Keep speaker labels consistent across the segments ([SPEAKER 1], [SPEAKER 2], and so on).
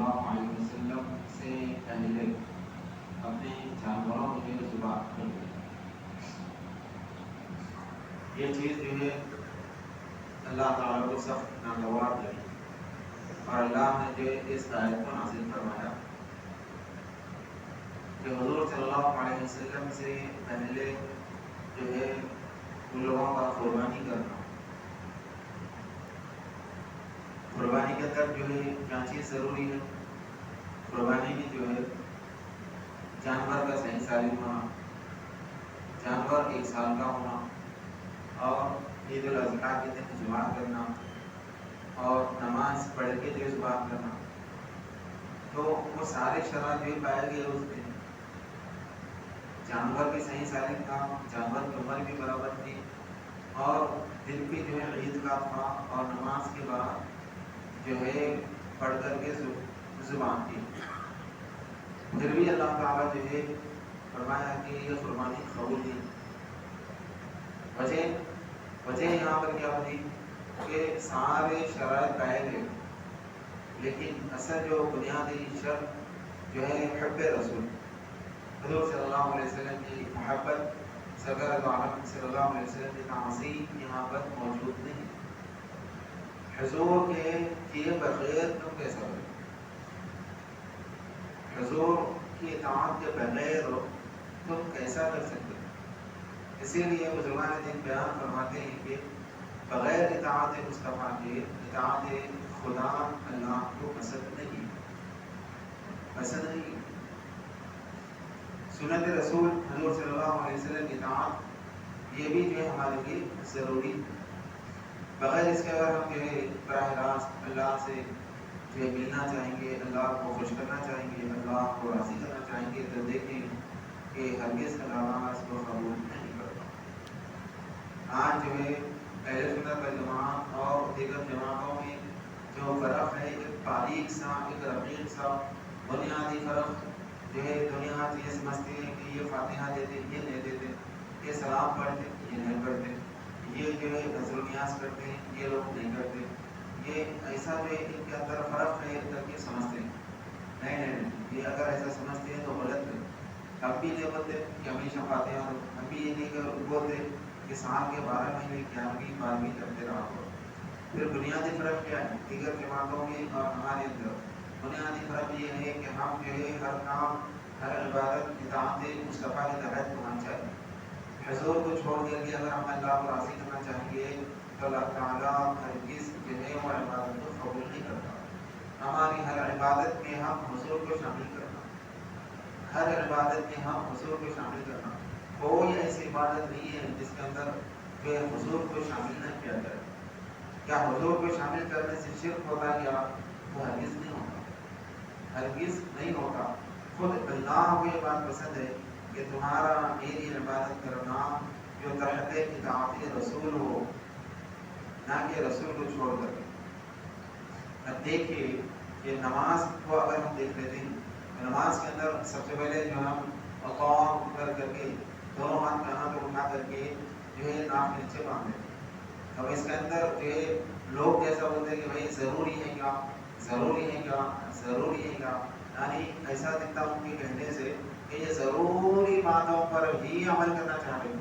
[SPEAKER 1] اللہ علیہ وسلم سے پہلے اپنے جانوروں کو جو ذبح کر دیں. یہ چیز جو ہے اللہ تعالیٰ کو سخت ناگوار لگی اور اللہ نے جو اس آیت کو نازل فرمایا کہ حضور صلی اللہ علیہ وسلم سے پہلے جو ہے ان لوگوں کا قربانی کرنا. قربانی کے اندر جو ہے کیا چیز ضروری ہے؟ قربانی میں جو ہے جانور کا صحیح سالم ہونا، جانور 1 سال کا ہونا، اور عید الاضحیٰ کے دن ذبح کرنا اور نماز پڑھ کے جو ذبح کرنا. تو وہ سارے شرائط جو پائے گئے اس دن. جانور بھی صحیح سالم تھا، جانور کی عمر بھی برابر تھی، اور دن بھی جو ہے عید کا تھا، اور نماز کے بعد جو ہے پڑھ کر کے زبان کی. پھر بھی اللہ تعالیٰ جو ہے فرمایا کہ یہ قربانی قبول دی. وجہ یہاں پر کیا ہوئی کہ سارے شرائط پائے گئے، لیکن اصل جو بنیادی شرط جو ہے حب رسول، حضور صلی اللہ علیہ وسلم کی محبت، سرکار دو عالم صلی اللہ علیہ وسلم کی تعظیم یہاں پر موجود نہیں. حضور کے کیے بغیر تم کیسا ہو؟ حضور کی اطاعت کے بغیر تم کیسا کر سکتے؟ اسی لیے بزرگان دین بیان فرماتے ہیں کہ بغیر اطاعت مصطفیٰ کے اطاعت خدا اللہ کو پسند نہیں. سنت رسول حضور صلی اللہ علیہ وسلم کی اطاعت یہ بھی جو ہے ہمارے لیے ضروری. بغیر اس کے اگر ہم جو ہے براہ راست اللہ سے جو ہے ملنا چاہیں گے، اللہ کو خوش کرنا چاہیں گے، اللہ کو راضی کرنا چاہیں گے، تو دیکھیں کہ ہرگز اللہ اس کو قبول نہیں کرتا. آج جو ہے اہل سنت والجماعت اور دیگر جماعتوں میں جو فرق ہے، ایک باریک سا، ایک رقیق سا بنیادی فرق جو ہے. دنیا یہ سمجھتے ہیں کہ یہ فاتحہ دیتے، یہ نہیں دیتے، یہ سلام پڑھتے، یہ نہیں پڑھتے، یہ جو ہے نذر و نیاز کرتے ہیں، یہ لوگ نہیں کرتے. یہ ایسا جو ہے ان کے اندر فرق ہے کر کے سمجھتے ہیں. نہیں، یہ اگر ایسا سمجھتے ہیں تو غلط ہے. ہم بھی نہیں بولتے کہ ہمیشہ فاتحہ ہو، ہم بھی یہ نہیں بولتے کہ سال کے 12 مہینے 11ویں 12ویں کرتے رہا ہو. پھر بنیادی فرق کیا ہے دیگر جماعتوں میں اور ہمارے اندر؟ بنیادی فرق یہ ہے کہ ہم جو ہے ہر کام، ہر عبادت اطاعت مصطفیٰ کے تحت ہونا چاہیے. حضور کو چھوڑ کر کے اگر ہم اللہ کو راضی کرنا چاہیں گے تو اللہ تعالیٰ ہرگز جو ہے وہ عبادت کو قبول نہیں کرتا. ہماری ہر عبادت میں ہم حضور کو شامل کرنا، ہر عبادت میں ہم حضور کو شامل کرنا. کوئی ایسی عبادت نہیں ہے جس کے اندر جو حضور کو شامل نہ کیا جائے. کیا حضور کو شامل کرنے سے شرک ہوتا ہے؟ کیا وہ ہرگز نہیں ہوتا، ہرگز نہیں ہوتا. خود اللہ کو یہ بات پسند ہے کہ تمہارا میری عبادت کرنا جو تحت اطاعت رسول ہو، نہ کہ رسول کو چھوڑ کر. اب دیکھیے کہ نماز کو اگر ہم دیکھ لیتے ہیں، نماز کے اندر سب سے پہلے جو ہم اقام کر کے دونوں ہاتھ کہاں پر اٹھا کر کے جو ہے ناک نیچے باندھ دیتے. اب اس کے اندر جو ہے لوگ کیسا بولتے ہیں کہ بھائی ضروری ہے کیا، ضروری ہے کیا، ضروری ہے کیا. یعنی ایسا دکھتا ان کے کہنے سے کہ یہ ضروری باتوں پر ہی عمل کرنا چاہ رہے ہیں،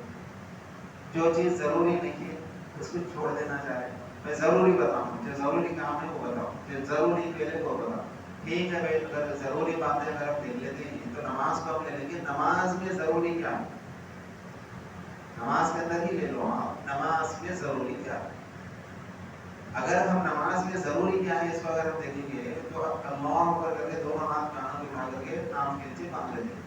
[SPEAKER 1] جو چیز ضروری نہیں ہے اس کو چھوڑ دینا چاہ رہے ہیں. میں ضروری بتاؤں، جو ضروری کام ہے وہ بتاؤ، جو ضروری پہلے وہ بتاؤ. ٹھیک ہے بھائی، اگر ضروری باتیں اگر ہم دیکھ لیتے ہیں تو نماز کو ہم لے لیں گے. نماز میں ضروری کیا ہے؟ نماز کے اندر ہی لے لو آپ، نماز میں ضروری کیا ہے. اگر ہم نماز میں ضروری کیا ہے اس کو اگر ہم دیکھیں گے تو اب اللہ کر کے دونوں ہاتھ کانوں کو اٹھا کر کے نام کے نیچے باندھ لیتے ہیں.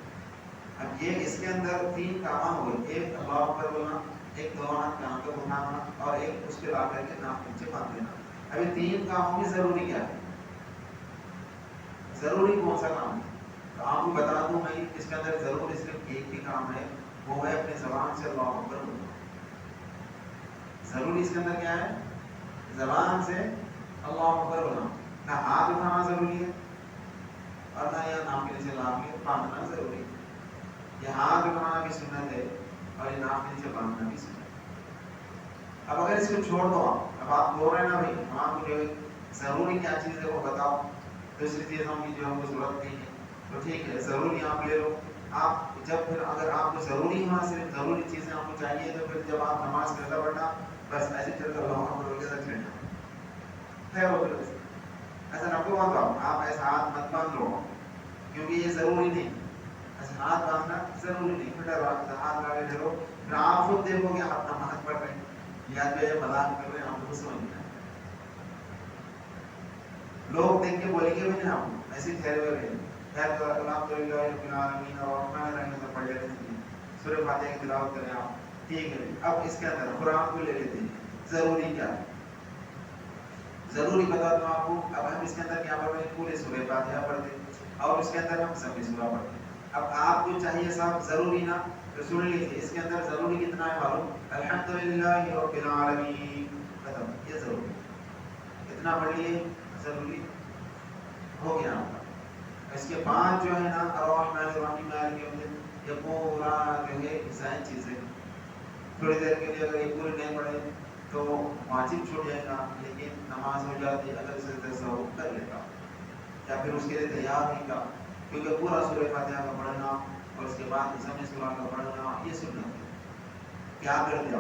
[SPEAKER 1] اب یہ اس کے اندر 3 کام ہوئے، ایک اللہ اکبر بولنا، ایک دونوں ہاتھ کانوں کو اٹھانا، اور ایک اس پہ لا کر کے نام کے نیچے باندھ دینا. ابھی 3 کاموں میں ضروری کیا ہے؟ ضروری کون سا کام ہے؟ تو آپ کو بتا دوں میں اس کے اندر ضروری صرف ایک ہی کام ہے، وہ ہے اپنی زبان سے اللہ اکبر بولنا. ضروری اس کے اندر کیا ہے؟ زبان سے اللہ اکبر بولنا. نہ ہاتھ اٹھانا ضروری ہے اور نہ یہ نام کے نیچے لا کے باندھنا ضروری ہے. یہ ہاتھ اٹھانا بھی سنت ہے اور یہ نام کے نیچے باندھنا بھی سنت ہے. اب اگر اس کو چھوڑ دو، اب آپ بول رہے ہیں نا بھائی ہم آپ کو جو ضروری کیا چیز ہے وہ بتاؤ، دوسری چیزوں کی جو ہم کو ضرورت نہیں ہے تو ٹھیک ہے ضروری آپ لے لو. آپ جب پھر اگر آپ کو ضروری وہاں صرف ضروری چیزیں آپ کو چاہیے تو پھر جب آپ نماز کرتا پڑھنا بس ایسے چل کر اللہ اکبر کے رکھ لینا. خیر ہو پھر ایسا نہ کرو تو آپ ایسا ہاتھ مت باندھ لو کیونکہ یہ ضروری نہیں. ایسا ہاتھ باندھنا ضروری نہیں. پھر ہاتھ لگے ڈرو پھر آپ خود دیکھو گے آپ نماز پڑھ رہے ہیں یا جو ہے مذاق کر رہے ہیں آپ کو سمجھ نہیں آئے. لوگ دیکھ کے بولیں گے بھی نہیں آپ ایسے ٹھہرے ہوئے رہے خیر تو الحمدللہ رب العالمین الرحمن الرحیم سے پڑھ لیتے ہیں سورہ فاتحہ کی تلاوت کریں آپ ٹھیک ہے. اب اس کے اندر قرآن کو لے لیتے ہیں ضروری کیا ہے ضروری بتا دوں آپ کو. اب ہم اس کے اندر کیا پڑھ رہے ہیں پورے سورہ فاتحہ پڑھتے ہیں اور اس کے اندر ہم سبھی سورہ پڑھتے ہیں. اب آپ کو چاہیے صاحب ضروری نا تو سن لیجیے اس کے اندر ضروری کتنا ہے معلوم الحمدللہ رب العالمین ختم. یہ ضروری اتنا پڑھ لیے ضروری ہو گیا. اس کے بعد جو ہے نا الرحمن الرحیم مالک یوم الدین یہ پورا جو ہے انسان چیزیں تھوڑی دیر کے لیے اگر یہ پورے نہیں پڑھے تو واجب چھوٹ جائے گا لیکن نماز ہو جاتی اگر سے سہو کر لیتا یا پھر اس کے لیے تیار نہیں کا کیونکہ پورا سورہ فاتحہ کا پڑھنا اور اس کے بعد ضمن سورہ کا پڑھنا یہ سنت ہے. کیا کر دیا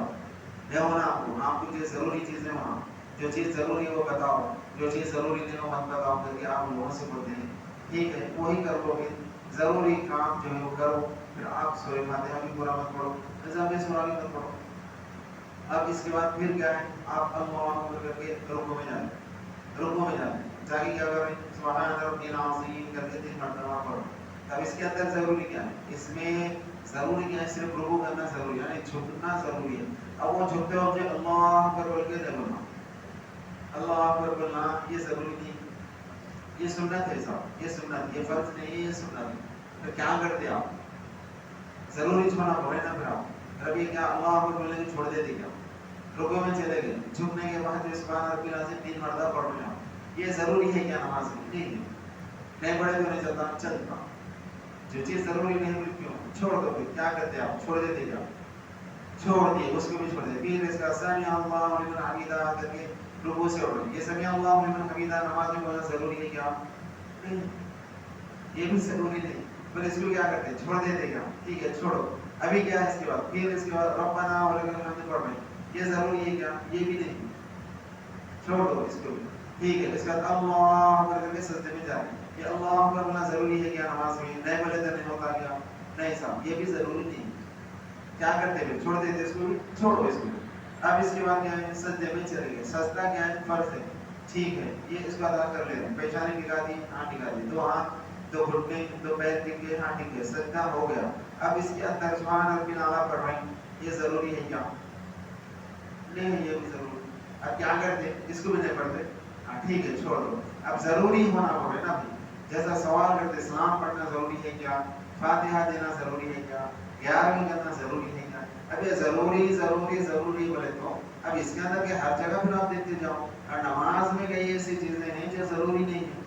[SPEAKER 1] نہیں ہونا آپ کو جو ضروری چیزیں ہونا جو چیز ضروری ہے وہ بتاؤ جو چیز ضروری نہیں ہو مت بتاؤ کر کے آپ لوگوں سے بولتے ہیں ٹھیک ہے وہی کر لو گے. ضروری کام جو ہے وہ کرو پھر آپ سورہ فاتحہ بھی پورا مت پڑھو ضمن سورہ بھی مت پڑھو. اب اس کے بعد پھر کیا ہے آپ اللہ اکبر کر کے رکوع میں جائیں رکوع میں جائیں جا کے کیا کریں سبحان ربی العظیم کر کے 3 مرتبہ پڑھو. اب اس کے اندر ضروری کیا ہے اس میں ضروری کیا ہے صرف رکوع کرنا ضروری ہے یعنی جھکنا ضروری ہے. اب وہ جھکتے وقت اللہ اکبر بول کے نہیں بولنا اللہ اکبر بولنا یہ ضروری نہیں یہ سنت ہے صاحب یہ سنت یہ فرض نہیں ہے یہ سنت ہے. پھر کیا کرتے آپ ضروری چھوڑنا پڑے نا پھر آپ ربی کیا اللہ اکبر بولنے کے چھوڑ دیتے کیا رکوع میں چلے گئے جھکنے کے بعد سبحان ربی العظیم 3 مرتبہ پڑھ رہے ہیں یہ ضروری ہے کیا نماز میں نہیں پڑھے تو نہیں چلتا چلتا. جو چیز ضروری نہیں ہے کیوں چھوڑ دو پھر کیا کرتے آپ چھوڑ دیتے کیا چھوڑ دیے اس کو بھی چھوڑ دے. پھر اس کا سمیع اللہ لمن حمیدہ کر کے رکوع سے اٹھو یہ سمیع اللہ لمن حمیدہ نماز میں بولنا ضروری ہے کیا نہیں یہ بھی ضروری نہیں. پھر اس کو کیا کرتے ہیں چھوڑ دیتے کیا ٹھیک ہے چھوڑو. ابھی کیا ہے اس کے بعد پھر اس کے بعد ربنا ولک الحمد پڑھ رہے ہیں یہ ضروری ہے کیا یہ بھی نہیں چھوڑ دو اس کو بھی ٹھیک ہے. اس کے بعد اللہ اکبر کر کے سجدے میں جائیں یہ اللہ اکبر بولنا ضروری ہے کیا نماز میں نہیں بولے تو نہیں ہوتا کیا نہیں صاحب یہ بھی ضروری نہیں. کیا کرتے ہیں چھوڑ دیتے اس کو بھی چھوڑو اس کو. اب اس کے بعد کیا ہے سجدے میں چلے گئے سجدہ کیا ہے فرض ہے ٹھیک ہے یہ اس کو ادا کر لے رہے ہیں پیشانی ٹکا دی ہاتھ ٹکا دی 2 ہاتھ 2 گھٹنے 2 پیر ٹکے ہاتھ ٹکے سجدہ ہو گیا. اب اس کے اندر سبحان ربی الاعلیٰ پڑھ رہے ہیں یہ ضروری ہے کیا نہیں ہے یہ بھی ضروری. اب کیا کرتے اس کو بھی نہیں پڑھتے ٹھیک ہے چھوڑ دو. اب ضروری ہونا پڑے نا جیسا سوال کرتے سلام پڑھنا ضروری ہے کیا فاتحہ دینا ضروری ہے کیا 11ویں کرنا ضروری ہے کیا. اب یہ ضروری ضروری ضروری بولے تو اب اس کے اندر کہ ہر جگہ پھر آپ دیکھتے جاؤ اور نماز میں کئی ایسی چیزیں ہیں جو ضروری نہیں ہے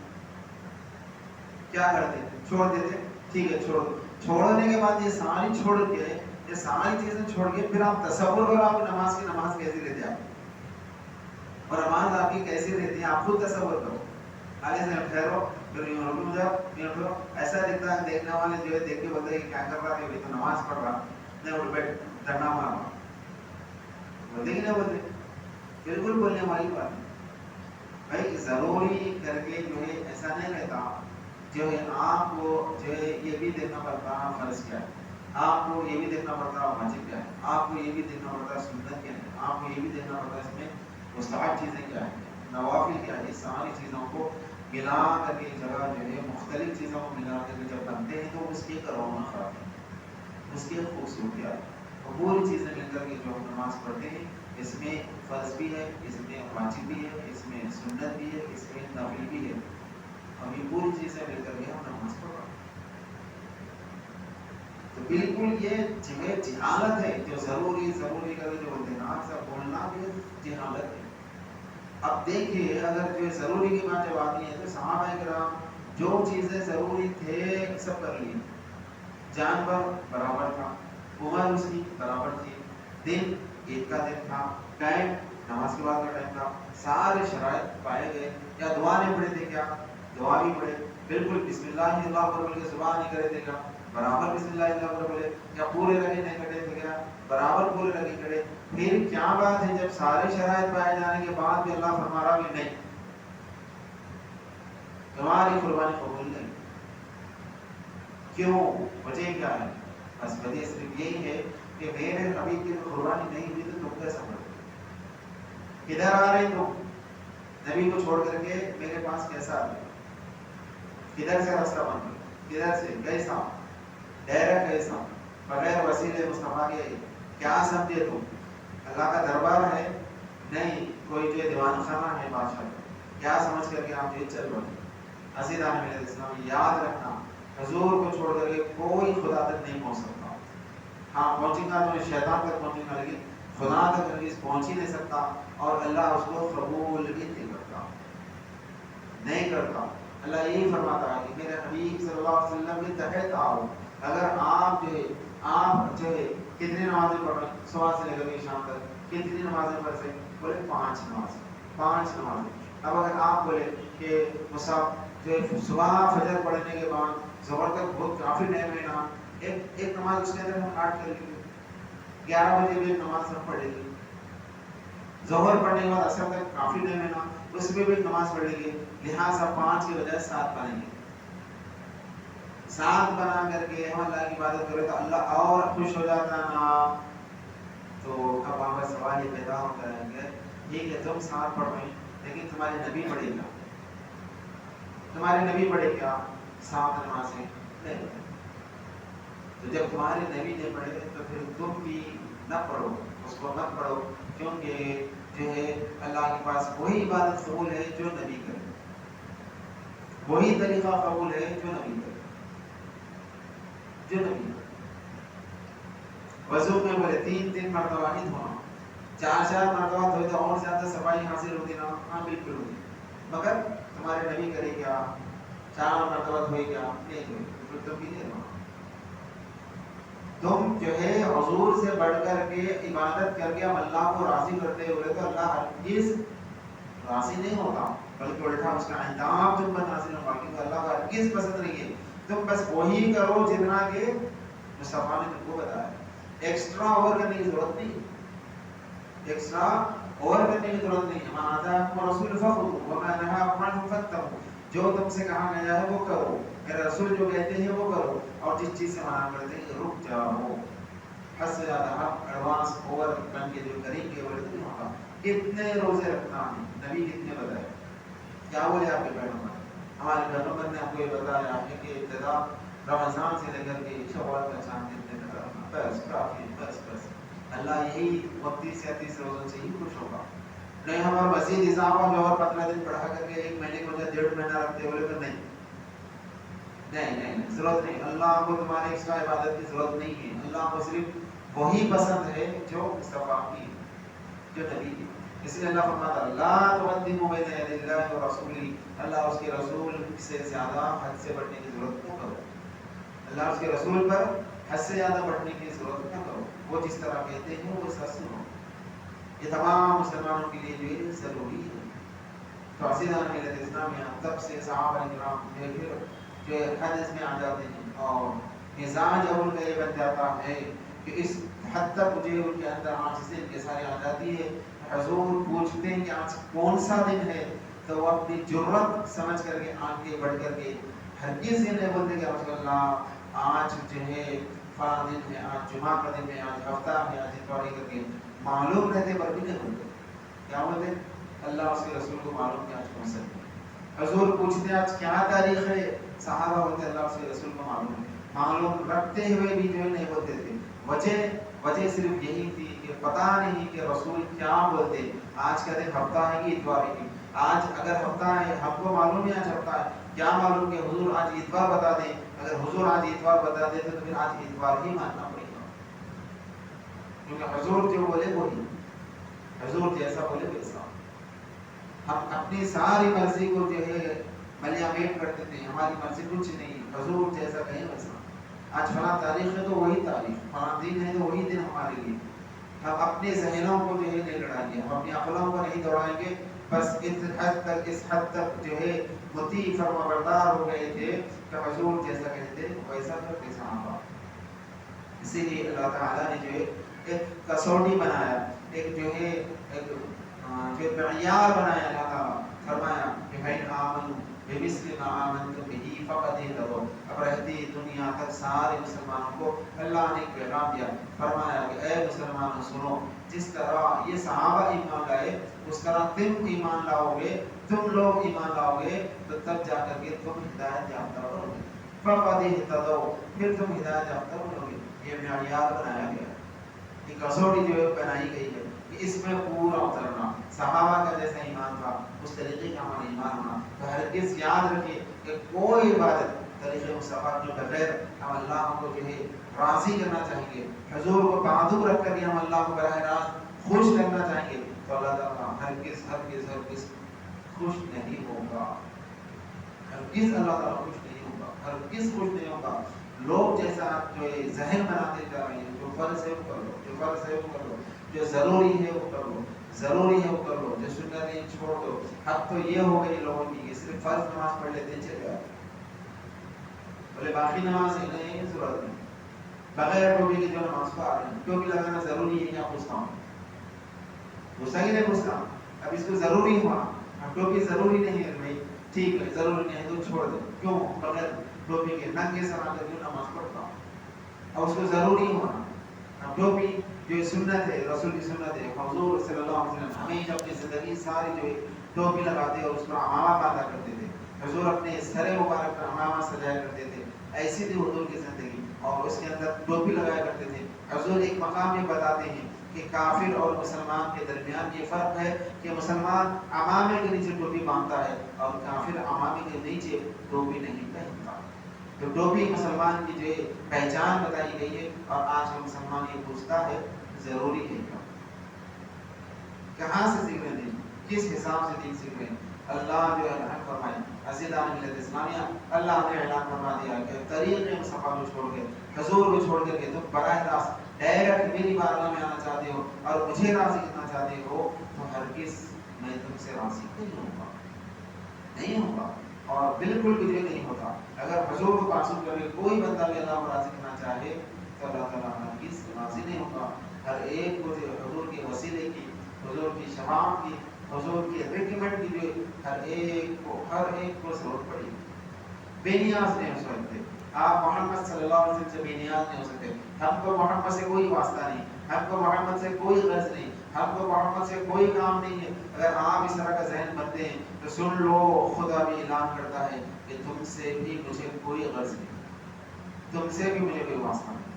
[SPEAKER 1] کیا کرتے چھوڑ دیتے ٹھیک ہے چھوڑ دو. چھوڑنے کے بعد یہ ساری چھوڑ کے یہ ساری چیزیں چھوڑ کے پھر آپ تصور کرو آپ نماز کی نماز کیسی رہتی ہے آپ اور نماز آپ کی کیسی رہتی ہے آپ خود تصور کرو. آگے سے ٹھہرو پھر یوں رکو جاؤ یوں اٹھو ایسا دکھتا ہے دیکھنے والے جو ہے دیکھ کے بولتے ہیں کہ کیا کر رہا ہے تو نماز پڑھ رہا نہیں اٹھ بیٹھ دھرنا مار رہا بولتے کہ نہیں بولتے بالکل بولنے والی بات ہے بھائی. ضروری کر کے جو ہے ایسا نہیں رہتا جو ہے آپ کو جو ہے یہ بھی دیکھنا پڑتا ہے فرض کیا ہے آپ کو یہ بھی دیکھنا پڑتا ہے واجب کیا ہے آپ کو یہ بھی دیکھنا پڑتا ہے سنت کیا ہے آپ کو یہ بھی دیکھنا پڑتا ہے اس میں مستحب چیزیں کیا ہے نوافل کیا ہے. اس ساری چیزوں کو ملا کر کے جگہ جو ہے مختلف چیزوں کو ملا کر کے جب بنتے ہیں تو اس کی ایک رونق آتی ہے اس کی ایک خوبصورتی آتی ہے. اور پوری چیزیں مل کر کے جو ہم نماز پڑھتے ہیں اس میں فرض بھی ہے اس میں واجب بھی ہے اس میں سنت بھی ہے اس میں نفل بھی ہے. اب یہ پوری چیزیں مل کر کے ہم نماز پڑھ رہے ہیں تو بالکل یہ جہالت ہے جو ضروری ضروری کر جو بولتے ہیں آپ سب بولنا بھی جہالت ہے. اب دیکھیے اگر جو ضروری کی بات جب آتی ہے تو صحابہ کرام جو چیزیں ضروری تھے سب کر لی. جانور برابر تھا عمر اس کی برابر تھی دن عید کا دن تھا ٹائم نماز کے بعد کا ٹائم تھا سارے شرائط پائے گئے. یا دعا نہیں پڑے تھے کیا دعا بھی پڑھے، بالکل بسم اللہ اللہ اکبر بول کے صبح نہیں کرے دے گا، برابر بسم اللہ اللہ اکبر بولے، یا پورے رگے نہیں کٹے دے گا، برابر پورے رگے کٹے. پھر کیا بات ہے جب سارے شرائط پائے جانے کے بعد بھی اللہ فرما رہا بھی نہیں، تمہاری قربانی قبول نہیں. کیوں؟ وجہ کیا ہے؟ بس وجہ صرف یہی ہے کہ میرے حبیب کی قربانی نہیں ہوئی تو تم کیسا پڑھو؟ کدھر آ رہے تم؟ نبی کو چھوڑ کر کے میرے پاس کیسا آ رہے؟ کدھر سے راستہ بن گیا؟ کدھر سے؟ کیسا؟ ڈائریکٹ کیسا؟ بغیر وسیلے مصطفیٰ کے کیا سمجھے تم؟ اللہ کا دربار ہے؟ نہیں، کوئی جو دیوان خانہ ہے بادشاہ، کیا سمجھ کر کے آپ یہ چل رہے؟ عزیزان میرے اسلام، یاد رکھنا حضور کو چھوڑ کر کے کوئی خدا تک نہیں پہنچ سکتا. ہاں پہنچے گا تو شیطان تک پہنچے گا، لیکن خدا تک ہرگز پہنچ ہی نہیں سکتا، اور اللہ اس کو قبول بھی نہیں کرتا. اللہ یہی فرماتا ہے کہ میرے حبیب صلی اللہ علیہ وسلم کے تحت آؤ. اگر آپ جو ہے کتنی نمازیں پڑھ رہے ہیں صبح سے لے کر کے شام تک، کتنی نمازیں پڑھ سکتے؟ بولے 5 نمازیں. اب اگر آپ بولے کہ مصعب جو صبح فجر پڑھنے کے بعد ظہر تک بہت کافی ٹائم ہے نا، ایک نماز اس کے اندر ہم کاٹ کر لیں گے، 11 بجے بھی ایک نماز ہم پڑھیں گے. ظہر پڑھنے کے بعد اثر تک کافی ٹائم ہے نا، اس میں بھی ایک نماز پڑھیں گے. لہٰذا 5 کی بجائے 7 پڑھیں گے. 7 بنا کر کے ہم اللہ کی عبادت کریں تو اللہ اور خوش ہو جاتا ہے نا. تو اب وہاں پر سوال یہ پیدا ہوتا ہے کہ ٹھیک ہے تم 7 پڑھ رہے ہیں، لیکن تمہارے نبی پڑھے گا؟ تمہارے نبی پڑھے کیا 7 نمازیں؟ نہیں. تو جب تمہارے نبی نے پڑھے تو پھر تم بھی نہ پڑھو، اس کو مت پڑھو، کیونکہ جو ہے اللہ کے پاس وہی عبادت قبول ہے جو نبی کرے، وہی طریقہ قبول ہے جو نبی کرے. وضو میں بولے 3 مرتبہ ہی دھونا، 4 مرتبہ دھوئے تو اور زیادہ صفائی حاصل ہوتی نا؟ ہاں بالکل ہوتی. مگر تمہارے نبی کرے کیا 4 مرتبہ دھوئے کیا؟ نہیں دھوئے. پھر تم بھی نہیں دھونا. تم جو ہے حضور سے بڑھ کر کے عبادت کر کے اب اللہ کو راضی کرتے ہوئے تو اللہ ہرگز راضی نہیں ہوتا، بلکہ الٹا اس کا انعام تم پر نازل ہوگا، کیونکہ اللہ کو ہرگز پسند نہیں ہے. تم بس وہی کرو جتنا کہ مصطفیٰ نے تم کو بتایا. ایکسٹرا اوور کرنے کی ضرورت نہیں، ایکسٹرا اوور کرنے کی ضرورت نہیں. من آتاکم الرسول فخذوہ وما نہاکم عنہ فانتہوا. جو تم سے کہا گیا ہے وہ کرو، میرے رسول جو کہتے ہیں وہ کرو، اور جس چیز سے منع کرتے ہیں رک جاؤ. حد سے زیادہ ہم ایڈوانس اوور بن کے جو کریں گے وہ نہیں ہوگا. کتنے روزے رکھنا ہے نبی کتنے بتائے؟ کیا بولے آپ کے پیغمبر؟ ہمارے پیغمبر نے آپ کو یہ بتایا ہے کہ ابتدا رمضان سے لے کر کے شوال کا چاند اتنے تک رکھنا، بس کافی، بس. اللہ یہی 32 یا 30 روزوں سے ہی خوش ہوگا. نہیں ہم اور مزید اضافہ جو اور 15 دن بڑھا کر کے 1 مہینے کی وجہ 1.5 مہینہ رکھتے بولے تو نہیں ضرورت نہیں. اللہ کو تمہارے ایکسٹرا عبادت کی ضرورت نہیں ہے. اللہ کو صرف وہی پسند ہے جو مصطفیٰ کی، جو نبی کی. اس لیے اللہ فرماتا ہے لا تقدموا بین یدی اللہ ورسولہ. اللہ اس کے رسول سے زیادہ حد سے بڑھنے کی ضرورت نہ کرو. اللہ اس کے رسول پر حد سے زیادہ بڑھنے کی ضرورت نہ کرو. وہ جس طرح کہتے ہیں وہ سچ سنو. یہ تمام مسلمانوں کے لیے جو ہے ضروری ہے. تو عزیزان ملت اسلام میں تب سے صحابہ کرام جو حدیث میں آ جاتے ہیں اور مزاج ان کا یہ بن جاتا ہے کہ اس حد تک مجھے ان کے اندر آج سے سارے آ جاتی ہے. حضور پوچھتے ہیں کہ آج کون سا دن ہے تو وہ اپنی جرت سمجھ کر کے آگے بڑھ کر کے ہرگز یہ نہیں بولتے کہ رسول اللہ آج جو ہے فلاں دن ہے، آج جمعہ کا دن ہے، آج ہفتہ ہے، آج اتوار کر کے معلوم رہتے پر بھی نہیں بولتے. کیا بولتے؟ اللہ اس کے رسول کو معلوم کہ آج کون سا دن. حضور پوچھتے ہیں آج کیا تاریخ ہے، صحابہ بولتے اللہ اس کے رسول کو معلوم ہے. معلوم رکھتے ہوئے بھی جو نہیں بولتے تھے. وجہ صرف یہی تھی کہ پتہ نہیں کہ رسول کیا بولتے. آج کا دن ہفتہ ہے کہ اتوار ہے. آج اگر ہفتہ ہے ہم کو معلوم ہے آج ہفتہ ہے، کیا معلوم کہ حضور آج اتوار بتا دیں. اگر حضور آج اتوار بتا دیں تو پھر آج اتوار ہی ماننا پڑے گا، کیونکہ حضور جو بولے وہی، حضور جیسا بولے ویسا. ہم اپنی ساری مرضی کو جو ہے ملیامین کرتے تھے، ہماری مرضی کچھ نہیں، حضور جیسا کہیں ویسا. آج فلاں تاریخ ہے تو وہی تاریخ، فلاں دن ہے تو وہی دن ہمارے لیے. ہم اپنے ذہنوں کو جو ہے نہیں لڑائیں گے، ہم اپنی عقلوں کو نہیں دوڑائیں گے. بس اس حد تک جو ہے مطیع فرما بردار ہو گئے تھے کہ حضور جیسا کہتے ویسا کرتے صحابہ. اسی لیے اللہ تعالیٰ نے جو ہے ایک کسوٹی بنایا، ایک جو ہے ایک جو معیار بنایا. اللہ تعالیٰ فرمایا کہ فَإِنْ آمَنُوا بِمِثْلِ مَا آمَنْتُم بِهِ فَقَدِ اهْتَدَوْا. اب رہتی دنیا تک سارے مسلمانوں کو اللہ نے پیغام دیا، فرمایا کہ اے مسلمانوں سنو، جس طرح یہ صحابہ ایمان لائے اس طرح تم ایمان لاؤ گے، تم لوگ ایمان لاؤ گے تو تب جا کر کے تم ہدایت یافتہ بنو گے. فَقَدِ اهْتَدَوْا، پھر تم ہدایت یافتہ بنو گے. یہ معیار بنایا گیا، یہ کسوٹی جو ہے بنائی گئی ہے کہ اس میں پورا اترنا. صحابہ کا جیسا ایمان تھا اس طریقے کا ہمارا ایمان ہونا. تو ہرگز یاد رکھیے کہ کوئی عبادت طریقے مصطفیٰ کے بغیر ہم اللہ کو جو ہے راضی کرنا چاہیں گے، حضور کو معذور رکھ کر کے ہم اللہ کو براہ راست خوش کرنا چاہیں گے تو اللہ تعالیٰ ہرگز ہرگز ہرگز خوش نہیں ہوگا. ہرگز اللہ تعالیٰ خوش نہیں ہوگا، ہرگز خوش نہیں ہوگا. لوگ جیسا جو ذہن بناتے جا رہے ہیں، جو فرض ہے وہ کر لو، جو فرض ہے وہ کر لو، جو ضروری ہے وہ کر لو، ضروری ہے وہ کر لو، جو سنت ہے چھوڑ دو. حق تو یہ ہو گئی لوگوں کی کہ صرف فرض نماز پڑھ لیتے چلے جاتے، بولے باقی نماز نہیں ضرورت نہیں. بغیر ٹوپی کی جو نماز پڑھ رہے ہیں، ٹوپی لگانا ضروری ہے کیا پوچھتا ہوں؟ پوچھتا ہی نہیں پوچھتا. اب اس کو ضروری ہوا، اب ٹوپی ضروری نہیں ہے بھائی، ٹھیک ہے ضروری نہیں ہے تو چھوڑ دو. کیوں بغیر ٹوپی کے ننگے سر آ کر کے نماز پڑھتا ہوں؟ اب اس کو ضروری ہونا. اب ٹوپی جو سنت ہے، رسول کی سنت ہے، حضور صلی اللہ علیہ وسلم ہمیشہ اپنی زندگی ساری جو ہے ٹوپی لگاتے اور اس پر عمامہ باندھا کرتے تھے. حضور اپنے سر مبارک پر عمامہ سجایا کرتے تھے. ایسی تھی حضور کی زندگی اور اس کے اندر ٹوپی لگایا کرتے تھے. حضور ایک مقام میں بتاتے ہیں کہ کافر اور مسلمان کے درمیان یہ فرق ہے کہ مسلمان عمامے کے نیچے ٹوپی باندھتا ہے اور کافر عمامے کے نیچے ٹوپی نہیں پہنتا. تو ٹوپی مسلمان کی جو پہچان بتائی گئی ہے. اور آج کا مسلمان یہ پوچھتا ہے ضروری ہے کیا؟ کہاں سے سیکھ رہے ہیں؟ کس حساب سے دین سیکھ رہے ہیں؟ اللہ جو ہے فرمائے عزیزان ملت اسلامیہ، اللہ نے اعلان فرما دیا کہ طریقے مصطفیٰ کو چھوڑ کے، حضور کو چھوڑ کر کے تم براہ راست ڈائریکٹ میری بارگاہ میں آنا چاہتے ہو اور مجھے راضی کرنا چاہتے ہو تو ہرگز میں تم سے راضی نہیں ہوں گا، نہیں ہوں گا اور بالکل بھی یہ نہیں ہوتا. اگر حضور کو معصوم کر کے کوئی بندہ بھی اللہ کو راضی کرنا چاہے تو اللہ تعالیٰ ہرگز راضی نہیں ہوگا. ہر ایک کو جو حضور کے وسیلے کی، حضور کی شفاعت کی، حضور کی ریکمنڈ کی جو ہر ایک کو ضرورت پڑی. بے نیاز نہیں ہو سکتے آپ محمد صلی اللہ علیہ وسلم سے، بے نیاز نہیں ہو سکتے. ہم کو محمد سے کوئی واسطہ نہیں، ہم کو محمد سے کوئی غرض نہیں، ہم کو محمد سے کوئی کام نہیں ہے. اگر آپ اس طرح کا ذہن بنتے ہیں تو سن لو، خدا بھی اعلان کرتا ہے کہ تم سے بھی مجھے کوئی غرض نہیں، تم سے بھی مجھے کوئی واسطہ نہیں.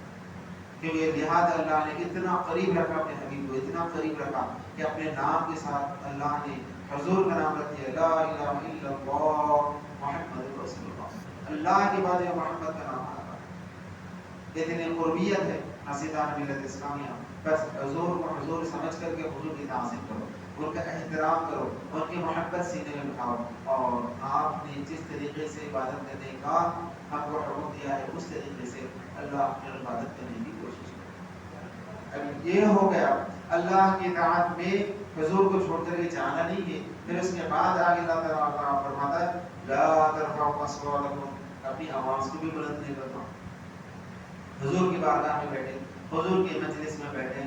[SPEAKER 1] کیونکہ لہٰذا اللہ نے اتنا قریب رکھا اپنے حبیب کو، اتنا قریب رکھا کہ اپنے نام کے ساتھ اللہ نے حضور کا نام رکھ دیا، لا الہ الا اللہ محمد رسول اللہ. اللہ کے بعد محمد کا نام آتا ہے. اتنی قربیت ہے عزیزان ملت اسلامیہ. بس حضور کو حضور سمجھ کر کے حضور کی تعظیم کرو، ان کا احترام کرو، ان کی محبت سینے میں بٹھاؤ. اور آپ نے جس طریقے سے عبادت کرنے کا ہم کو حکم دیا ہے اس طریقے سے اللہ کی عبادت کرنے کی کوشش کرو. اب یہ ہو گیا اللہ کی اطاعت میں حضور کو چھوڑ کر کے جانا نہیں ہے. پھر اس کے بعد آگے اللہ تعالیٰ فرماتا ہے لا ترفعوا اصواتکم، اپنی آواز کو بھی بلند نہیں کرنا. حضور کی بارگاہ میں بیٹھے، حضور کی مجلس میں بیٹھے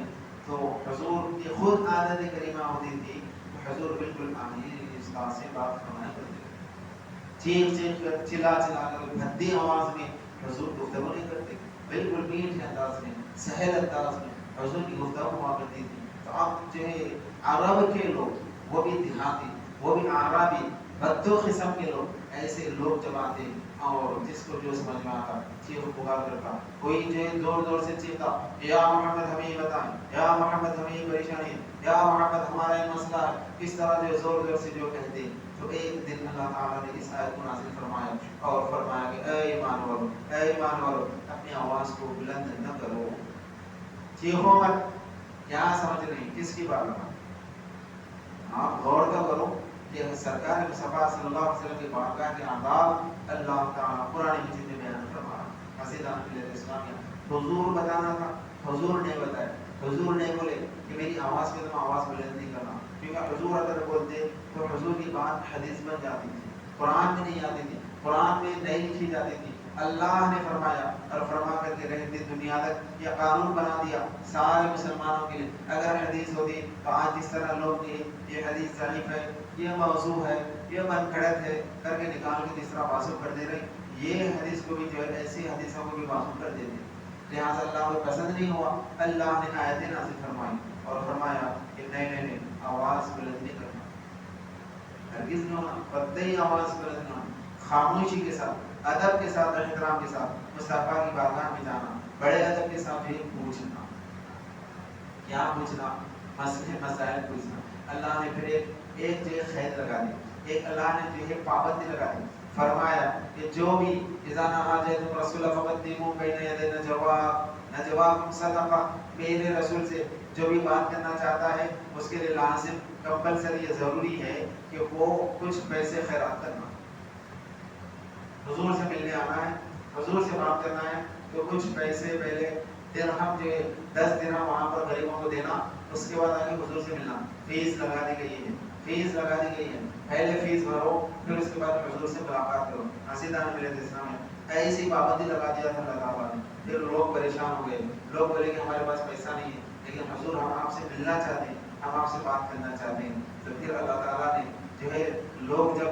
[SPEAKER 1] تو حضور کی خود عادت کریمہ ہوتی تھی تو حضور بالکل آہستہ سے بات فرمایا کرتے تھے. چیخ چیخ کر، چلا چلا کر، بھدی آواز میں حضور گفتگو نہیں کرتے، بالکل میٹھے انداز میں، سہل انداز میں حضور کی گفتگو ہوا کرتی تھی. تو اب جو ہے عرب کے لوگ، وہ بھی دیہاتی، وہ بھی عربی، بدو قسم کے لوگ، ایسے لوگ جب آتے اور جس کو جو سمجھ میں آتا چیخ پکار کرتا، کوئی جو ہے زور زور سے چیختا یا محمد ہمیں یہ بتائیں، یا محمد ہمیں یہ پریشانی ہے، یا محمد ہمارا یہ مسئلہ ہے، اس طرح جو زور زور سے جو کہتے. تو ایک دن اللہ تعالیٰ نے اس آیت کو نازل فرمایا اور فرمایا کہ اے ایمان والو، اے ایمان والو، اپنی آواز کو بلند نہ کرو، چیخو مت. کیا سمجھ رہے ہیں کس کی بات ہے؟ آپ غور تو کرو کہ سرکار مصطفیٰ صلی اللہ علیہ وسلم کے بارگاہ کے آداب اللہ تعالیٰ قرآن مجید میں بیان فرما رہا. عزیزان ملت اسلامیہ، حضور بتانا تھا، حضور نے بتایا. حضور نے بولے کہ میری آواز پہ تم آواز بلند نہیں کرنا، کیونکہ حضور اگر بولتے تو حضور کی بات حدیث بن جاتی تھی، قرآن میں نہیں آتی تھی، قرآن میں نہیں لکھی جاتی تھی، اللہ نے فرمایا اور فرما کر کے رہتی دنیا تک یہ قانون بنا دیا سارے مسلمانوں کے لیے۔ اگر حدیث ہوتی تو آج جس طرح لوگ یہ حدیث ضعیف ہے، یہ موضوع ہے، یہ من گھڑت ہے کر کے نکال کے جس طرح معصوم کر دے رہے، یہ حدیث کو بھی جو ہے ایسی حدیثوں کو بھی معصوم کر دیتے۔ لہٰذا اللہ کو پسند نہیں ہوا، اللہ نے آیتیں نازل فرمائی اور فرمایا کہ نہیں آواز بلند نہیں کرنا، ہرگز نہیں ہونا، بدے ہی آواز بلند نہیں ہونا، خاموشی کے ساتھ، ادب کے ساتھ، احترام کے ساتھ مصطفیٰ کی بارگاہ میں جانا، بڑے ادب کے ساتھ بھی پوچھنا، کیا پوچھنا؟ مسائل پوچھنا۔ اللہ نے پھر ایک جو قید لگا دی، ایک اللہ نے جو ہے پابندی لگا دی، فرمایا کہ جو بھی اذا ناجیتم رسول فقدموا بین یدی نجواکم صدقہ، میرے رسول سے جو بھی بات کرنا چاہتا ہے اس کے لیے لازم کمپلسری یہ ضروری ہے کہ وہ کچھ پیسے خیرات کرنا، حضور سے ملنے آنا ہے، حضور سے بات کرنا ہے تو کچھ پیسے پہلے درہم جو 10 درہم وہاں پر غریبوں کو دینا، اس کے بعد آگے حضور سے ملنا، فیس لگا دی گئی ہے، فیس لگا دی گئی ہے، پہلے فیس بھرو پھر اس کے بعد حضور سے ملاقات کرو۔ حسیدان ملت اسلام ہے ایسی پابندی لگا دیا تھا اللہ تعالیٰ نے، پھر لوگ پریشان ہو گئے، لوگ بولے کہ ہمارے پاس پیسہ نہیں ہے لیکن حضور ہم آپ سے ملنا چاہتے ہیں، ہم آپ سے بات کرنا چاہتے ہیں۔ تو پھر اللہ تعالیٰ نے جو ہے لوگ جب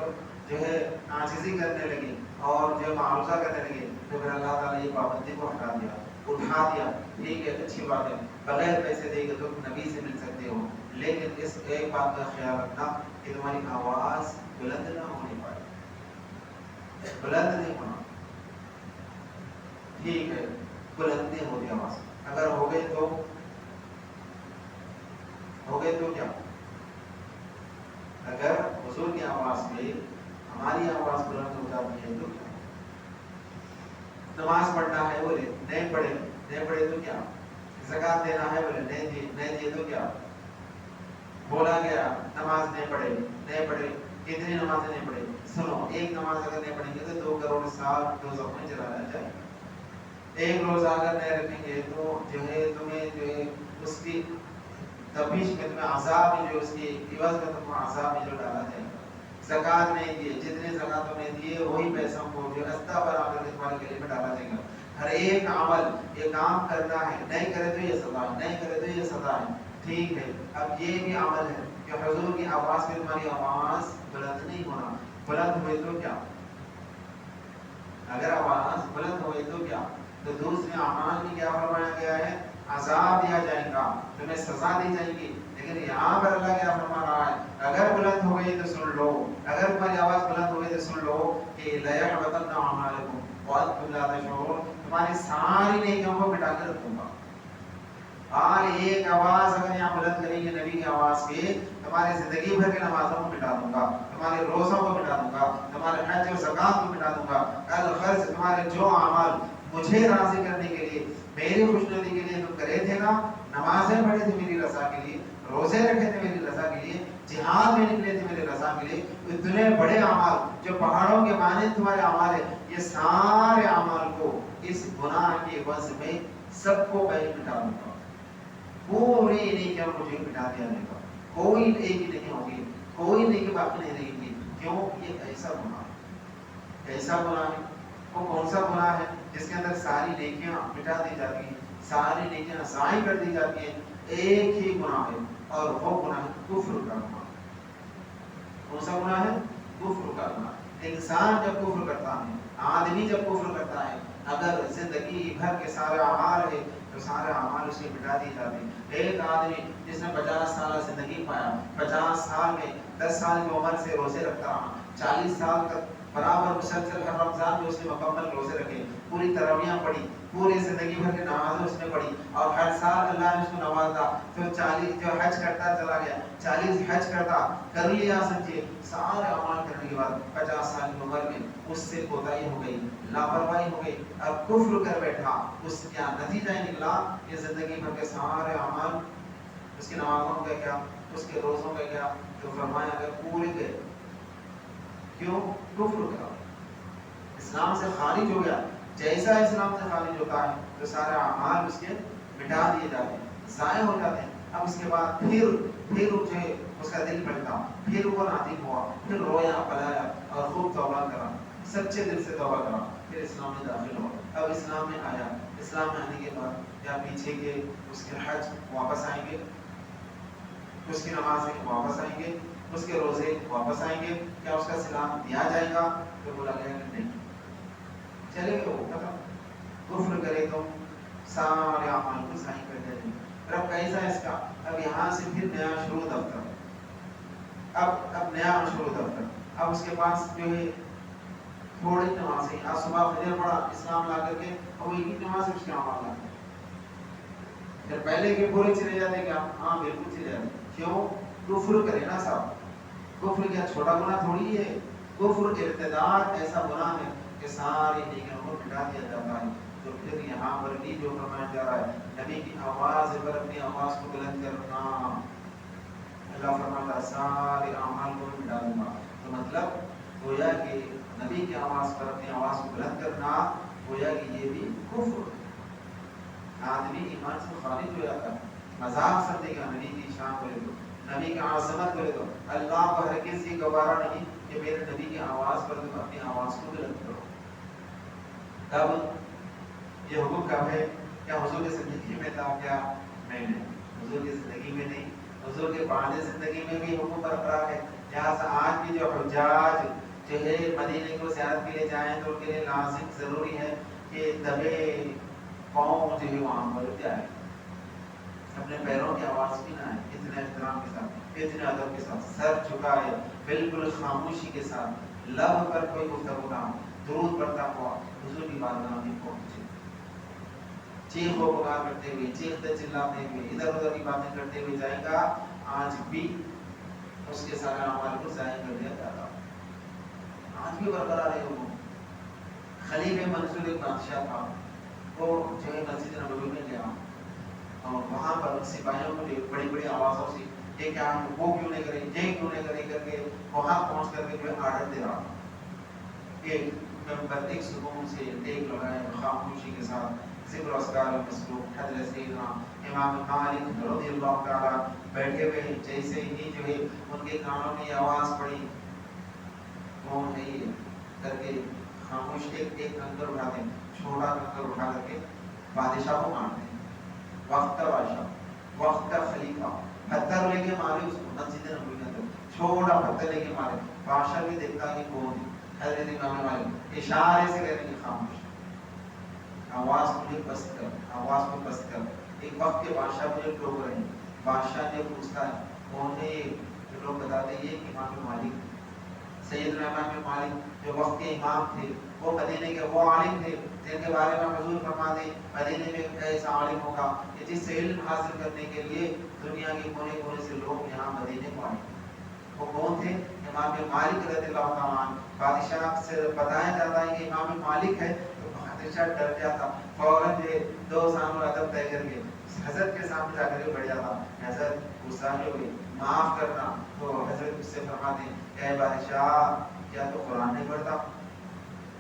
[SPEAKER 1] جو ہے عاجزی کرنے لگے اور جو معاوضہ کرنے لگے تو پھر اللہ تعالیٰ نے یہ پابندی کو ہٹا دیا، اٹھا دیا۔ ٹھیک ہے، اچھی بات ہے، بغیر پیسے دے گے تو نبی سے مل سکتے ہو، لیکن اس ایک بات کا خیال رکھنا کہ تمہاری آواز بلند نہ ہونی پائے، بلند نہیں ہونا، ٹھیک ہے، بلند نہیں ہوتی آواز، اگر ہو گئے تو کیا؟ اگر حضور کی آواز میں ہماری آواز بلند ہو جاتی ہے تو کیا؟ نماز پڑھنا ہے بولے نہیں پڑھے تو کیا؟ زکات دینا ہے بولے نہیں دیے تو کیا؟ بولا گیا نماز نہیں پڑھے، کتنی نمازیں نہیں پڑھے؟ سنو، ایک نماز اگر نہیں پڑھیں گے تو 2 کروڑ سال دوزخ میں جلایا جائے گا، ایک روزہ اگر نہیں رکھیں گے تو جو ہے تمہیں جو ہے اس کی تبیش میں تمہیں عذاب میں جو اس کی عوض میں تمہیں عذاب میں جو ڈالا جائے گا۔ زکات نہیں دیے، جتنے زکات تم نے دیے وہی پیسوں کو جو استہ برابر تمہارے گلے میں ڈالا جائے گا۔ ہر ایک عمل یہ کام کرنا ہے، نہیں کرے تو یہ سزا ہے، نہیں کرے تو یہ سزا ہے، ٹھیک ہے۔ اب یہ بھی عمل ہے کہ حضور کی آواز میں تمہاری آواز بلند نہیں ہونا، بلند ہوئے تو کیا؟ اگر آواز بلند ہوئے تو کیا؟ تو دوسرے اعمال میں کیا فرمایا گیا ہے؟ عذاب دیا جائے گا، تمہیں سزا دی جائے گی، لیکن یہاں پر اللہ کیا فرما رہا ہے؟ اگر بلند ہو گئی تو سن لو، اگر تمہاری آواز بلند ہو گئی تو سن لو کہ لَيَحْبَطَنَّ أَعْمَالُكُمْ وَأَنْتُمْ لَا تَشْعُرُونَ، تمہاری ساری نیکیوں کو مٹا کر رکھوں گا۔ اور ایک آواز اگر یہاں بلند کریں گے نبی کی آواز کی، تمہاری زندگی بھر کے نمازوں کو مٹا دوں گا، تمہارے روزوں کو مٹا دوں گا، تمہارے حج و زکات کو مٹا دوں گا، الغرض تمہارے جو اعمال مجھے راضی کرنے کے لیے، میری خوشنودی کے لیے تم کرے تھے نا، نمازیں پڑھے تھے میری رضا کے لیے، روزے رکھے تھے میری رضا کے لیے، جہاد میں نکلے تھے میری رضا کے لیے، اتنے بڑے اعمال جو پہاڑوں کے مانند تمہارے اعمال ہیں، یہ سارے اعمال کو اس گناہ کے عوض میں سب کو میں مٹا دوں گا، پوری نیکیاں مجھے مٹا دیا جائے گا، کوئی نیکی نہیں ہوگی، کوئی نیکی باقی نہیں رہے گی۔ کیوں؟ یہ ایسا گناہ ہے، ایسا گناہ ہے۔ وہ کون سا گناہ ہے؟ جس کے اندر ساری نیکیاں مٹا دی جاتی ہیں، ساری نیکیاں ضائع کر دی جاتی ہیں، ایک ہی گناہ ہے اور وہ گناہ ہے کفر کا گناہ۔ کون سا گناہ ہے؟ کفر کا گناہ۔ انسان جب کفر کرتا ہے، آدمی جب کفر کرتا ہے، اگر زندگی بھر کے سارے اعمال ہے تو سارے اعمال اسے مٹا دیے جاتے ہیں۔ ایک آدمی جس نے 50 سالہ زندگی پایا، 50 سال میں 10 سال کی عمر سے روزے رکھتا رہا، 40 سال تک برابر مسلسل ہر رمضان میں اس نے مکمل روزے رکھے، پوری تراویحیں پڑھی، پوری زندگی بھر کی نمازیں اس نے پڑھی، اور ہر سال اللہ نے اس کو نوازا، تو 40 جو حج کرتا چلا گیا، 40 حج کرتا کر لیا، سمجھے سارے اعمال کرنے کے بعد 50 سال کی عمر میں اس سے کوتاہی ہو گئی، لاپرواہی ہو گئی، اب کفر کر بیٹھا، اس کیا نتیجہ نکلا کہ زندگی بھر کے سارے اعمال، اس کی نمازوں کا کیا، اس کے روزوں کا کیا، تو فرمایا اگر پورے گئے، کیوں؟ کفر کرا، اسلام سے خارج ہو گیا۔ جیسا اسلام سے خارج ہوتا ہے تو سارے اعمال اس کے مٹا دیے جاتے ہیں، ضائع ہو جاتے ہیں۔ اب اس کے بعد پھر جو ہے اس کا دل بھٹکا، پھر وہ نادم ہوا، پھر رویا پلایا اور خوب توبہ کرا، سچے دل سے توبہ کرا، پھر اسلام میں داخل ہوا. اب اسلام میں آیا، اسلام میں آنے کے بعد کیا پیچھے کے اس کے حج واپس آئیں گے، اس کی نمازیں واپس آئیں گے، اس کے روزے واپس آئیں گے، کیا اس کا سلام دیا جائے گا؟ تو بولا گیا کہ نہیں، چلے گئے وہ ختم. کفر کرے تو سارے اعمال کو ضائع کر دیں. پھر اب کیسا اس کا؟ اب یہاں سے پھر نیا شروع دفتر، اب نیا شروع دفتر. اب اس کے پاس جو ہے تھوڑی نمازیں، آج صبح فجر پڑھا اسلام لا کر کے، اور وہ ایک نماز اس کے اعمال لاتے. پھر پہلے کے پورے چلے جاتے کیا؟ ہاں بالکل چلے جاتے. کیوں؟ کفر کرے نا صاحب. کفر کیا چھوٹا گناہ تھوڑی ہے. کفر ارتداد ایسا گناہ ہے کہ ساری نیکیوں کو مٹا دیا جاتا ہے. تو پھر یہاں پر بھی جو فرمایا جا رہا ہے، نبی کی آواز پر اپنی آواز کو بلند کرنا، اللہ فرماتا ہے سارے اعمال کو مٹا دوں گا. تو مطلب گویا کہ نبی کی آواز پر اپنی آواز کو بلند کرنا، گویا کہ یہ بھی کفر. آدمی ایمان سے خارج ہو جاتا ہے. مذاق سمجھے گا نبی کی شان بولے تو، نبی کی عظمت بولے تو اللہ کو ہرگز یہ گوارا نہیں کہ میرے نبی کی آواز پر تم اپنی آواز کو بلند کرو. تب یہ حکم کب ہے؟ کیا حضور کی زندگی میں تھا؟ کیا نہیں، حضور کی زندگی میں نہیں. حضور کے بعد زندگی میں بھی حکم برقرار ہے. لہٰذا آج بھی جو حجاج جو ہے مدینے کو زیارت کے لیے جائیں تو ان کے لیے لازم ضروری ہے کہ دبے پاؤں جو ہے وہاں پر جائے، اپنے پیروں کی آواز بھی نہ آئے، اتنے احترام کے ساتھ، اتنے ادب کے ساتھ، سر جھکائے، بالکل خاموشی کے ساتھ، لب پر کوئی گفتگو نہ ہو، درود پڑھتا ہوا حضور کی بارگاہ میں پہنچے، چیخ و پکار کرتے ہوئے، چیختے چلاتے ہوئے، ادھر ادھر کی باتیں کرتے ہوئے جائے گا. آج بھی اس کے سارے اعمال کو ضائع کر دیا جاتا، آج بھی برقرار ہے. وہ خلیفہ منصور ایک بادشاہ تھا، وہ جو ہے مسجد نبوی میں گیا اور وہاں پر سپاہیوں کو بڑی بڑی آوازوں سے یہ کیا وہ کیوں نہیں کرے، یہ کیوں نہیں کرے کر کے وہاں پہنچ کر کے جو ہے آرڈر دے رہا. ایک ممبر ایک سکون سے ایک لگائے خاموشی کے ساتھ ذکر و اذکار مسلوک حضرت سیدنا امام مالک رضی اللہ تعالیٰ بیٹھے ہوئے، جیسے ہی جو ہے ان کے کانوں میں یہ آواز پڑی، کون ہے یہ کر کے خاموش ایک کنکر اٹھاتے ہیں، چھوٹا کنکر اٹھا کر کے بادشاہ کو مارتے ہیں. وقت کا بادشاہ، وقت کا خلیفہ، پتھر لے کے مارے اس کو مسجد نبوی کے اندر، چھوٹا پتھر لے کے مارے. بادشاہ بھی دیکھتا کہ کون ہے، حضرت امام مالک اشارے سے کہتے ہیں خاموش، آواز مجھے پست کر، آواز کو پست کر. ایک وقت کے بادشاہ مجھے ٹوک رہے ہیں. بادشاہ نے پوچھتا ہے کون ہے یہ، جو لوگ بتاتے ہیں یہ امام مالک. سیدنا امام مالک جو وقت کے امام تھے، وہ مدینے کے وہ عالم تھے جن کے بارے میں حضور فرماتے مدینے میں ایسا عالم ہوگا کہ جس سے علم حاصل کرنے کے لیے دنیا کے کونے کونے سے لوگ یہاں مدینے کو آئے. وہ کون تھے؟ امام مالک رضی اللہ تعالیٰ عنہ. بادشاہ سے بتایا جاتا ہے کہ امام مالک ہے تو بادشاہ ڈر جاتا، فوراً جو دو سامنے ادب طے کر کے حضرت کے سامنے جا کر بیٹھ جاتا. حضرت غصہ جو ہوئی معاف کرنا. تو حضرت اس سے فرماتے ہیں اے بادشاہ کیا تو قرآن نہیں پڑھتا؟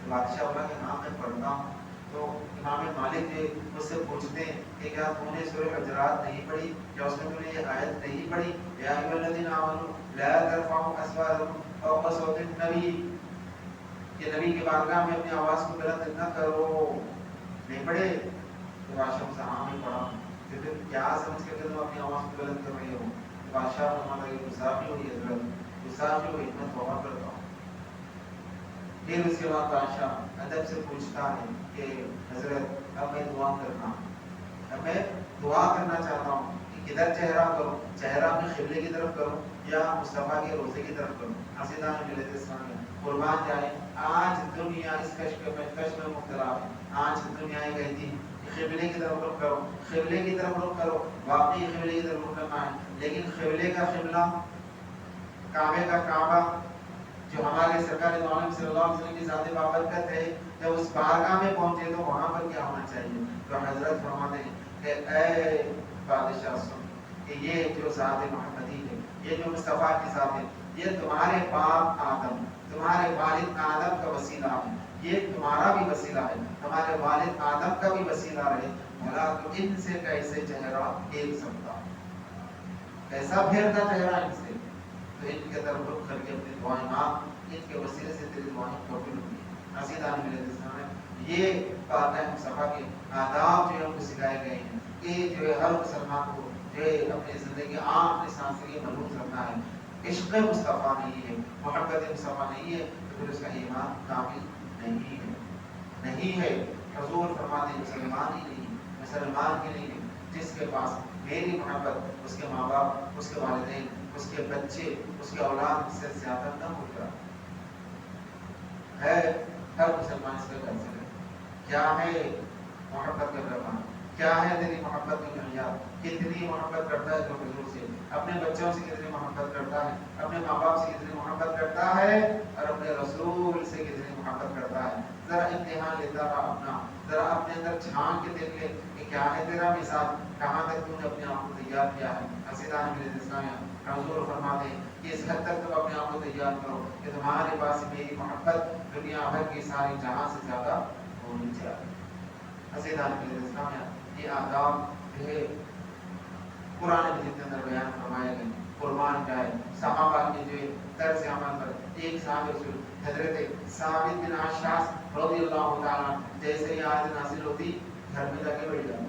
[SPEAKER 1] بادشاہ بولا کہ ہاں میں پڑھتا ہوں. تو امام مالک جو اس سے پوچھتے ہیں کہ کیا تم نے سورہ حجرات نہیں پڑھی، کیا اس میں تم نے یہ آیت نہیں پڑھی یا ایھا الذین آمنوا لا ترفعوا اصواتکم فوق صوت النبی، کہ نبی کی بارگاہ میں اپنی آواز کو بلند نہ کرو، نہیں پڑھے؟ تو بادشاہ سے ہاں میں پڑھا. پھر کیا سمجھ کر تم اپنی آواز کو بلند کر رہے ہو؟ بادشاہ فرماتا ہے گستاخی ہوئی حضرت، گستاخی ہوئی، میں توبہ کرتا ہوں. پھر اس کے بعد بادشاہ ادب سے پوچھتا ہے کہ حضرت اب میں دعا کرنا، اب میں دعا کرنا چاہتا ہوں کہ کدھر چہرہ کروں، چہرہ میں قبلے کی طرف کروں یا مصطفیٰ کے روزے کی طرف کروں؟ حسیدان ملت اسلامیہ قربان جائے. آج دنیا اس کش میں مبتلا ہے. آج دنیا یہ کہتی ہے قبلے کی طرف رخ کرو، قبلے کی طرف رخ کرو. واقعی قبلے کی طرف رخ کرنا ہے، لیکن قبلے کا قبلہ، کعبے کا کعبہ جو ہمارے سرکار دو عالم صلی اللہ علیہ وسلم کی ذات بابرکت ہے، جب اس بارگاہ میں پہنچے تو وہاں پر کیا ہونا چاہیے؟ تو حضرت فرماتے ہیں کہ اے بادشاہ سن کہ یہ جو ذات محمدی ہے، یہ جو مصطفیٰ کی ذات ہے، یہ تمہارے باپ آدم، تمہارے والد آدم کا وسیلہ ہے، یہ تمہارا بھی وسیلہ ہے، ہمارے والد آدم کا بھی وسیلہ رہے. بھلا تو ان سے کیسے چہرہ پھیر سکتا، کیسا پھیرتا چہرہ ان سے؟ تو ان کے طرف رخ کر کے اپنی دعائیں مانگ، ان کے وسیلے سے تیری دعائیں قبول ہوتی ہیں۔ عزیزان میرے اسلام ہے، یہ پاک مصطفیٰ کے آداب جو ہے ان کو سکھائے گئے ہیں کہ جو ہے ہر مسلمان کو جو ہے اپنی زندگی عام اپنی سانس کے لیے ملحوظ رکھنا ہے۔ عشق مصطفیٰ نہیں ہے، محبت مصطفیٰ نہیں ہے تو پھر اس کا ایمان کامل نہیں ہے، نہیں ہے۔ حضور فرماتے ہیں مسلمان ہی نہیں، مسلمان ہی نہیں ہے جس کے پاس میری محبت اس کے ماں باپ، اس کے والدین، اس کے بچے، اس کے اولاد سے زیادہ نہ ہو جائے ہے۔ ہر مسلمان اس کا کر سکے کیا ہے محبت کا پیغام، کیا ہے تیری محبت کی معیار، کتنی محبت کرتا ہے تو حضور سے، اپنے بچوں سے کتنی محبت کرتا ہے، اپنے ماں باپ سے کتنی محبت کرتا ہے، اور اپنے رسول سے کتنی محبت کرتا ہے۔ ذرا امتحان لیتا رہا اپنا، ذرا اپنے اندر جھانک کے دیکھ لے کہ کیا ہے تیرا مثال، کہاں تک تو نے اپنے آپ کو تیار کیا ہے۔ عزیزان میرے اسلامیہ، حضور فرماتے ہیں کہ اس حد تک تم اپنے آپ کو تیار کرو کہ تمہارے پاس میری محبت دنیا بھر کی ساری جہاں سے زیادہ ہونی چاہیے۔ عزیزان میرے اسلامیہ، یہ آداب جو ہے قرآن مجید کے اندر بیان فرمائے گئے، قربان جائے صحابہ کے جو ہے طرز عمل پر۔ ایک صحابہ رسول حضرت ثابت بن اشعث رضی اللہ تعالیٰ، جیسے یہ آیت نازل ہوتی گھر میں جا کے بیٹھ جاتے،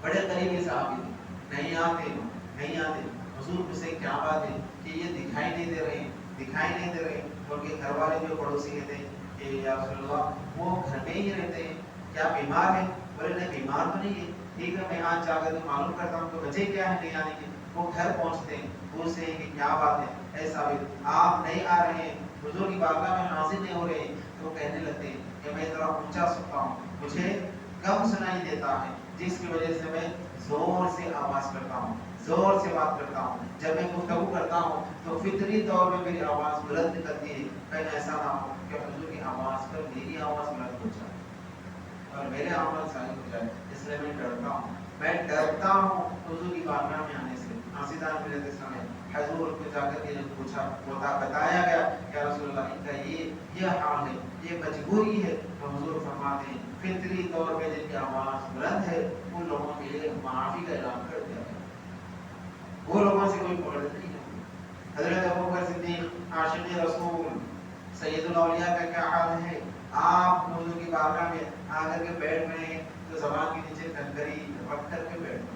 [SPEAKER 1] بڑے قریبی صحابی تھے، نہیں آتے حضور کو سے کیا بات ہے کہ یہ دکھائی نہیں دے رہے، ان کے گھر والے جو پڑوسی تھے کہ یا رسول اللہ وہ گھر میں ہی رہتے ہیں، کیا بیمار ہے؟ بولے نہیں بیمار تو نہیں ہے، ٹھیک ہے میں آج جا کر معلوم کرتا ہوں تو وجہ کیا ہے نہیں آنے کی۔ وہ گھر پہنچتے ہیں، پوچھتے ہیں کہ کیا بات ہے اے ثابت آپ نہیں آ رہے ہیں، حضور کی بارگاہ میں حاضر نہیں ہو رہے ہیں، تو کہنے لگتے ہیں کہ میں ذرا اونچا سنتا ہوں، مجھے کم سنائی دیتا ہے، جس کی وجہ سے میں زور سے آواز کرتا ہوں، زور سے بات کرتا ہوں، جب میں گفتگو کرتا ہوں تو فطری طور پہ میری آواز بلند نکلتی ہے، کہیں ایسا نہ ہو کہ حضور کی آواز پر میری آواز بلند ہو جائے اور میرے عمل صحیح ہو جائے، اس لیے میں ڈرتا ہوں حضور کی بارگاہ میں آنے سے۔ عزیزان میرے اسلام، حضور کو جا کر کے پوچھا، بتایا گیا کہ رسول اللہ ان کا یہ حال ہے، یہ مجبوری ہے، تو حضور فرماتے ہیں فطری طور پہ جن کی آواز بلند ہے ان لوگوں کے لیے معافی کا اعلان کر دیا گیا، وہ لوگوں سے کوئی پکڑ نہیں ہے۔ حضرت ابوبکر صدیق عاشق رسول سید الاولیاء کا کیا حال ہے، آپ حضور کی بارگاہ میں آ کر کے بیٹھ رہے ہیں تو زبان کے نیچے کنکری رکھ کر کے بیٹھ رہے ہیں۔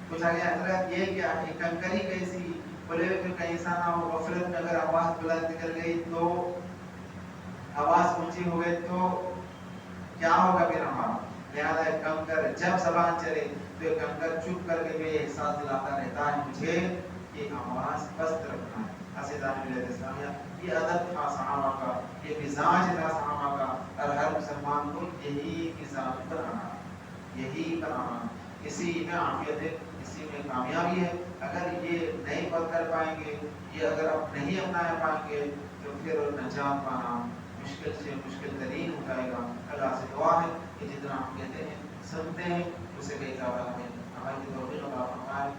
[SPEAKER 1] پوچھا گیا حضرت یہ کیا ہے، کنکری کیسی؟ بولے پھر کہیں ایسا نہ ہو غفلت میں اگر آواز بلند نکل گئی تو آواز اونچی ہو گئی تو کیا ہوگا پھر ہمارا، لہٰذا کنکر جب زبان چلے تو کنکر چپ کر کے بھی احساس دلاتا رہتا ہے مجھے کہ آواز پست رکھنا ہے۔ عزیزان میرے اسلامیہ، یہ ادب تھا صحابہ کا، یہ مزاج تھا صحابہ کا، اور ہر مسلمان کو یہی مزاج بنانا، اسی میں عافیت ہے، اسی میں کامیابی ہے۔ اگر یہ نہیں کر پائیں گے، یہ اگر آپ نہیں اپنا پائیں گے تو پھر نجات پانا مشکل سے مشکل ترین ہو جائے گا۔ اللہ سے دعا ہے کہ جتنا ہم کہتے ہیں سنتے ہیں اسے کئی زیادہ ہمیں ہماری توفیق عطا فرمائے۔